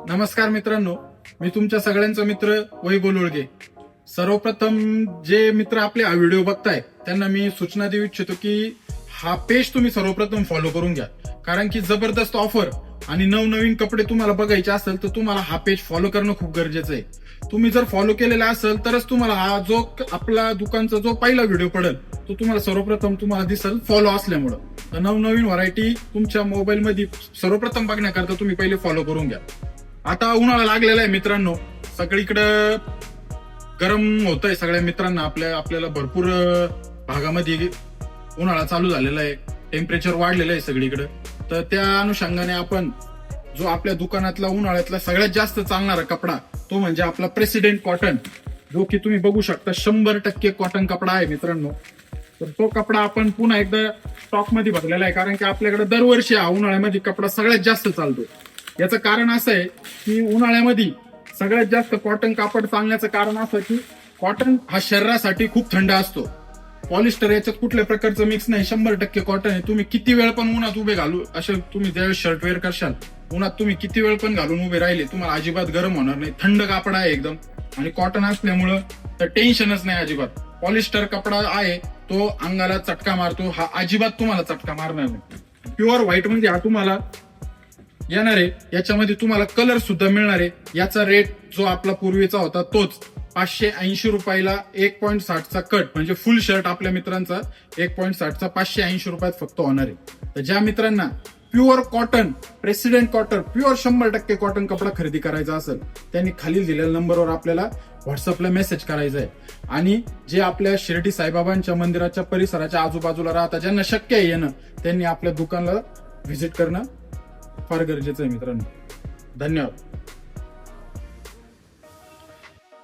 नमस्कार मित्रांनो, मी तुमच्या सगळ्यांचा मित्र वैभव लोळगे. सर्वप्रथम जे मित्र आपले हा व्हिडिओ बघताय त्यांना मी सूचना देऊ इच्छितो की हा पेज तुम्ही सर्वप्रथम फॉलो करून घ्या, कारण की जबरदस्त ऑफर आणि नवनवीन कपडे तुम्हाला बघायचे असेल तर तुम्हाला हा पेज फॉलो करणं खूप गरजेचं आहे. तुम्ही जर फॉलो केलेला असेल तरच तुम्हाला हा जो आपला दुकानचा जो पहिला व्हिडिओ पडेल तो तुम्हाला सर्वप्रथम तुम्हाला दिसेल फॉलो असल्यामुळं. तर नवनवीन व्हरायटी तुमच्या मोबाईल मध्ये सर्वप्रथम बघण्याकरता तुम्ही पहिले फॉलो करून घ्या. आता उन्हाळा लागलेला आहे मित्रांनो, सगळीकडं गरम होतंय सगळ्या मित्रांना. आपल्याला भरपूर भागामध्ये उन्हाळा चालू झालेला आहे, टेम्परेचर वाढलेलं आहे सगळीकडे. तर त्या अनुषंगाने आपण जो आपल्या दुकानातला उन्हाळ्यातला सगळ्यात जास्त चालणारा कपडा तो म्हणजे आपला प्रेसिडेंट कॉटन, जो की तुम्ही बघू शकता 100% कॉटन कपडा आहे मित्रांनो. तर तो कपडा आपण पुन्हा एकदा स्टॉक मध्ये भरलेला आहे, कारण की आपल्याकडे दरवर्षी हा उन्हाळ्यामध्ये कपडा सगळ्यात जास्त चालतो. याचं कारण असं आहे की उन्हाळ्यामध्ये सगळ्यात जास्त कॉटन कापड चालण्याचं कारण असं की कॉटन हा शरीरासाठी खूप थंड असतो. पॉलिस्टर याच्यात कुठल्या प्रकारचं मिक्स नाही, 100% कॉटन आहे. तुम्ही किती वेळ पण उन्हात उभे घालू, असे तुम्ही ज्यावेळेस शर्ट वेअर करशाल उन्हात तुम्ही किती वेळ पण घालून उभे राहिले तुम्हाला अजिबात गरम होणार नाही. थंड कापड आहे एकदम, आणि कॉटन असल्यामुळं तर टेन्शनच नाही अजिबात. पॉलिस्टर कपडा आहे तो अंगाला चटका मारतो, हा अजिबात तुम्हाला चटका मारणार नाही. प्युअर व्हाईट म्हणजे हा तुम्हाला येणार आहे. याच्यामध्ये तुम्हाला कलर सुद्धा मिळणार आहे. याचा रेट जो आपला पूर्वीचा होता तोच 580 रुपयाला 1.60चा कट, म्हणजे फुल शर्ट आपल्या मित्रांचा 1.60चा 580 रुपयात फक्त होणार आहे. तर ज्या मित्रांना pure cotton, president cotton, pure 100% cotton कपडा खरेदी करायचा असेल त्यांनी खाली दिलेल्या नंबरवर आपल्याला व्हॉट्सअपला मेसेज करायचा आहे. आणि जे आपल्या शिर्डी साईबाबांच्या मंदिराच्या परिसराच्या आजूबाजूला राहतात, ज्यांना शक्य आहे येणं, त्यांनी आपल्या दुकानाला व्हिजिट करणं फार गरजेचं आहे मित्रांनो. धन्यवाद.